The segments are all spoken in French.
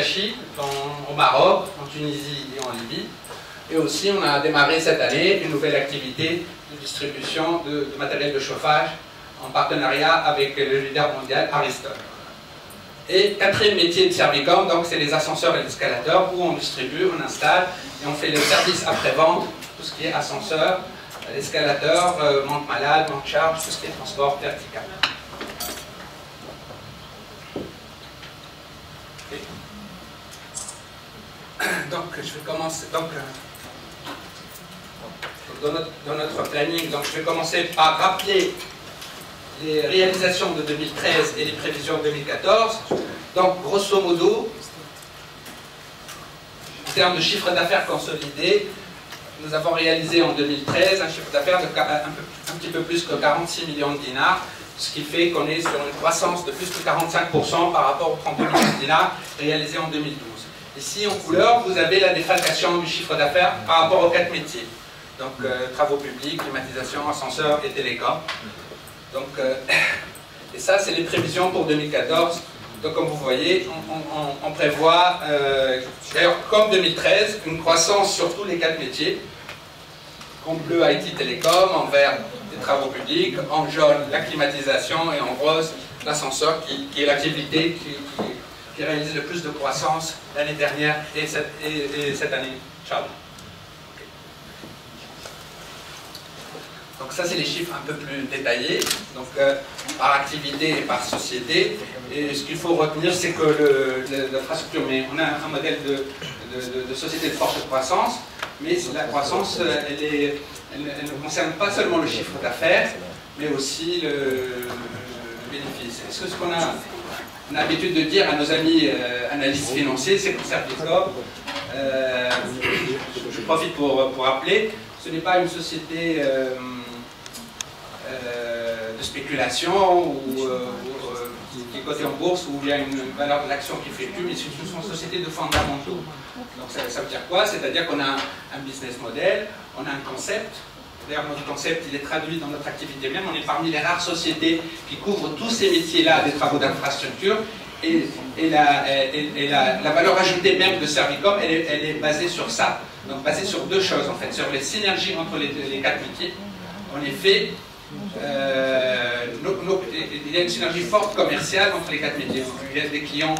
Montachi, au Maroc, en Tunisie et en Libye. Et aussi, on a démarré cette année une nouvelle activité de distribution de matériel de chauffage en partenariat avec le leader mondial Ariston. Et quatrième métier de Servicom, donc c'est les ascenseurs et les escalators, où on distribue, on installe et on fait le service après-vente, tout ce qui est ascenseur, escalateur, monte malade, monte charge, tout ce qui est transport vertical. Okay. Donc je vais commencer. Donc, dans notre planning, donc je vais commencer par rappeler les réalisations de 2013 et les prévisions de 2014. Donc, grosso modo, en termes de chiffre d'affaires consolidé, nous avons réalisé en 2013 un chiffre d'affaires de un petit peu plus que 46 millions de dinars, ce qui fait qu'on est sur une croissance de plus que 45% par rapport aux 32 millions de dinars réalisés en 2012. Ici, en couleur, vous avez la défalcation du chiffre d'affaires par rapport aux 4 métiers. Donc, travaux publics, climatisation, ascenseurs et télécom. Donc, et ça, c'est les prévisions pour 2014. Donc, comme vous voyez, on prévoit, d'ailleurs, comme 2013, une croissance sur tous les 4 métiers. En bleu, IT Télécom, en vert, les travaux publics, en jaune, la climatisation, et en rose, l'ascenseur, qui est l'activité qui réalise le plus de croissance l'année dernière et cette année. Ciao. Donc ça, c'est les chiffres un peu plus détaillés, donc par activité et par société. Et ce qu'il faut retenir, c'est que l'infrastructure, mais on a un modèle de société de forte croissance, mais la croissance, elle ne concerne pas seulement le chiffre d'affaires, mais aussi le bénéfice. Est-ce que ce qu'on a l'habitude de dire à nos amis analystes financiers, c'est que Servicom, je profite pour rappeler, ce n'est pas une société de spéculation ou qui est cotée en bourse où il y a une valeur de l'action qui fluctue, mais c'est une société de fondamentaux. Donc ça veut dire quoi? C'est-à-dire qu'on a un business model, on a un concept. D'ailleurs, notre concept, il est traduit dans notre activité même. On est parmi les rares sociétés qui couvrent tous ces métiers-là des travaux d'infrastructure. Et la valeur ajoutée même de Servicom, elle est basée sur ça. Donc basée sur deux choses, en fait. Sur les synergies entre les 4 métiers. En effet, il y a une synergie forte commerciale entre les 4 métiers. Il y a des clients,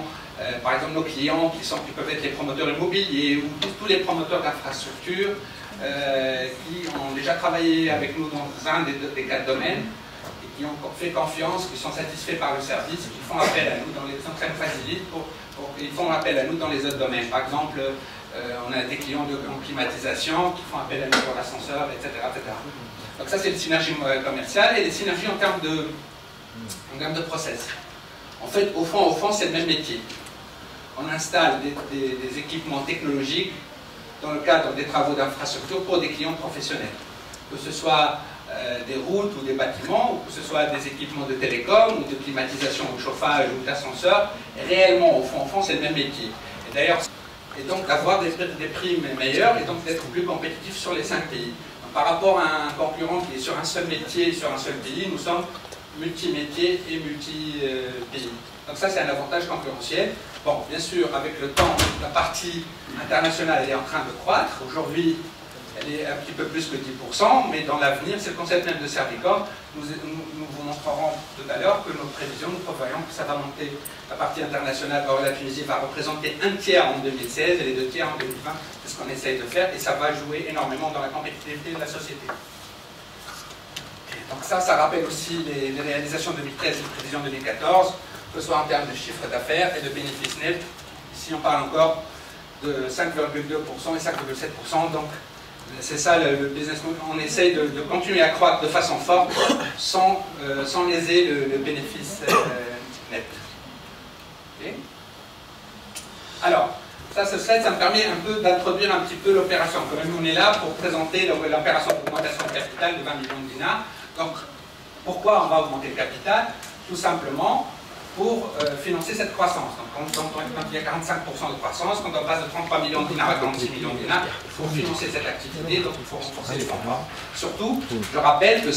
par exemple nos clients qui peuvent être les promoteurs immobiliers ou tous les promoteurs d'infrastructures qui ont déjà travaillé avec nous dans un des 4 domaines et qui ont fait confiance, qui sont satisfaits par le service, qui font appel à nous dans les ça nous facilite ils font appel à nous dans les autres domaines. Par exemple, on a des clients en climatisation qui font appel à nous pour l'ascenseur, etc., etc. Donc ça, c'est les synergies commerciales et les synergies en termes de process. En fait, au fond, c'est le même métier. On installe des équipements technologiques dans le cadre des travaux d'infrastructure pour des clients professionnels. Que ce soit des routes ou des bâtiments, ou que ce soit des équipements de télécom, ou de climatisation, ou de chauffage, ou d'ascenseur, réellement, au fond, c'est le même métier. Et d'ailleurs, donc d'avoir des prix meilleurs et donc d'être plus compétitif sur les 5 pays. Donc, par rapport à un concurrent qui est sur un seul métier, sur un seul pays, nous sommes multi-métiers et multi-pays. Donc ça, c'est un avantage concurrentiel. Bon, bien sûr, avec le temps, la partie internationale, elle est en train de croître. Aujourd'hui, elle est un petit peu plus que 10%, mais dans l'avenir, c'est le concept même de Servicom. Nous vous montrerons tout à l'heure que nos prévisions, nous prévoyons que ça va monter. La partie internationale, la Tunisie va représenter 1/3 en 2016 et les 2/3 en 2020. C'est ce qu'on essaye de faire et ça va jouer énormément dans la compétitivité de la société. Donc ça rappelle aussi les réalisations 2013 et les prévisions 2014, que ce soit en termes de chiffre d'affaires et de bénéfices nets. Ici, on parle encore de 5,2% et 5,7%. Donc, c'est ça le business model. On essaye de continuer à croître de façon forte sans léser le bénéfice net. Okay. Alors, ce slide, ça me permet un peu d'introduire un petit peu l'opération. Quand même, on est là pour présenter l'opération d'augmentation de capital de 20 millions de dinars. Donc, pourquoi on va augmenter le capital? Tout simplement pour financer cette croissance. Donc, quand il y a 45% de croissance, quand on passe de 33 millions de dinars à 46 millions de dinars, il faut financer cette activité, donc il faut renforcer les fonds propres. Surtout, je rappelle que